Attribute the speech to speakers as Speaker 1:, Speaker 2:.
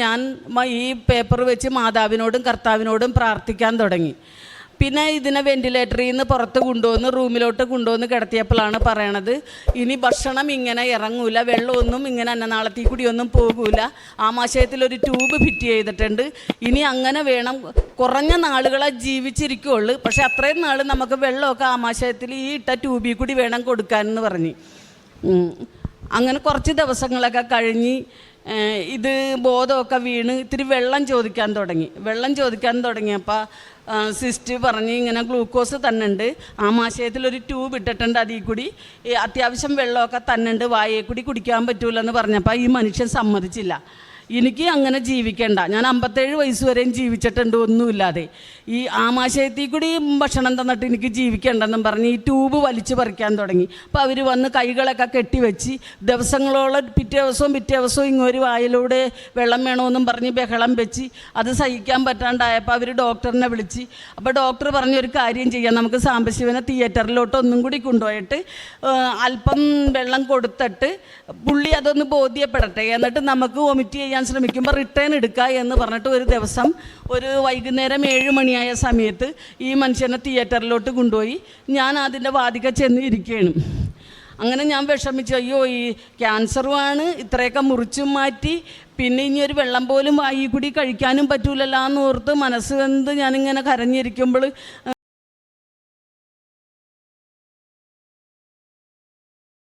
Speaker 1: ഞാൻ ഈ പേപ്പർ വെച്ച് മാതാവിനോടും കർത്താവിനോടും പ്രാർത്ഥിക്കാൻ തുടങ്ങി. പിന്നെ ഇതിനെ വെൻറ്റിലേറ്ററിൽ നിന്ന് പുറത്ത് കൊണ്ടുവന്ന് റൂമിലോട്ട് കൊണ്ടുവന്ന് കിടത്തിയപ്പോഴാണ് പറയണത്, ഇനി ഭക്ഷണം ഇങ്ങനെ ഇറങ്ങൂല, വെള്ളമൊന്നും ഇങ്ങനെ അന്നനാളത്തിൽ കൂടിയൊന്നും പോകൂല, ആമാശയത്തിലൊരു ട്യൂബ് ഫിറ്റ് ചെയ്തിട്ടുണ്ട്, ഇനി അങ്ങനെ വേണം, കുറഞ്ഞ നാളുകളെ ജീവിച്ചിരിക്കുകയുള്ളൂ, പക്ഷെ അത്രയും നാൾ നമുക്ക് വെള്ളമൊക്കെ ആമാശയത്തിൽ ഈ ഇട്ട ട്യൂബിൽ കൂടി വേണം കൊടുക്കാനെന്ന് പറഞ്ഞ്. അങ്ങനെ കുറച്ച് ദിവസങ്ങളൊക്കെ കഴിഞ്ഞ് ഇത് ബോധമൊക്കെ വീണ് ഇത്തിരി വെള്ളം ചോദിക്കാൻ തുടങ്ങിയപ്പോൾ സിസ്റ്റർ പറഞ്ഞ് ഇങ്ങനെ ഗ്ലൂക്കോസ് തന്നുണ്ട്, ആമാശയത്തിലൊരു ട്യൂബ് ഇട്ടിട്ടുണ്ട്, അതിൽ കൂടി അത്യാവശ്യം വെള്ളമൊക്കെ തന്നുണ്ട്, വായയിൽ കൂടി കുടിക്കാൻ പറ്റൂലെന്ന് പറഞ്ഞപ്പോൾ ഈ മനുഷ്യൻ സമ്മതിച്ചില്ല. എനിക്ക് അങ്ങനെ ജീവിക്കേണ്ട, ഞാൻ 57 വയസ്സ് വരെയും ജീവിച്ചിട്ടുണ്ട് ഒന്നുമില്ലാതെ, ഈ ആമാശയത്തിൽ കൂടി ഭക്ഷണം തന്നിട്ട് എനിക്ക് ജീവിക്കേണ്ടെന്നും പറഞ്ഞ് ഈ ട്യൂബ് വലിച്ചു പറിക്കാൻ തുടങ്ങി. അപ്പോൾ അവർ വന്ന് കൈകളൊക്കെ കെട്ടിവെച്ച് ദിവസങ്ങളോളം പിറ്റേ ദിവസവും ഇങ്ങൊരു വായിലൂടെ വെള്ളം വേണമെന്നും പറഞ്ഞ് ബഹളം വെച്ച് അത് സഹിക്കാൻ പറ്റാണ്ടായപ്പോൾ അവർ ഡോക്ടറിനെ വിളിച്ച്. അപ്പോൾ ഡോക്ടർ പറഞ്ഞൊരു കാര്യം ചെയ്യാം, നമുക്ക് സാംബശിവനെ തിയേറ്ററിലോട്ട് ഒന്നും കൂടി കൊണ്ടുപോയിട്ട് അല്പം വെള്ളം കൊടുത്തിട്ട് പുള്ളി അതൊന്ന് ബോധ്യപ്പെടട്ടെ, എന്നിട്ട് നമുക്ക് വൊമിറ്റ് ചെയ്യാൻ ശ്രമിക്കുമ്പോൾ റിട്ടേൺ എടുക്കുക എന്ന് പറഞ്ഞിട്ട് ഒരു ദിവസം ഒരു വൈകുന്നേരം 7 മണിയായ സമയത്ത് ഈ മനുഷ്യനെ തിയേറ്ററിലോട്ട് കൊണ്ടുപോയി. ഞാൻ അതിൻ്റെ വാതിക്ക ചെന്ന് ഇരിക്കുകയാണ്. അങ്ങനെ ഞാൻ വിഷമിച്ചു, അയ്യോ ഈ ക്യാൻസറുമാണ്, ഇത്രയൊക്കെ മുറിച്ചും മാറ്റി, പിന്നെ ഇനി ഒരു വെള്ളം പോലും വായി കൂടി കഴിക്കാനും പറ്റൂലല്ലോ എന്ന് ഓർത്ത് മനസ്സ് വെന്ത് ഞാനിങ്ങനെ കരഞ്ഞിരിക്കുമ്പോൾ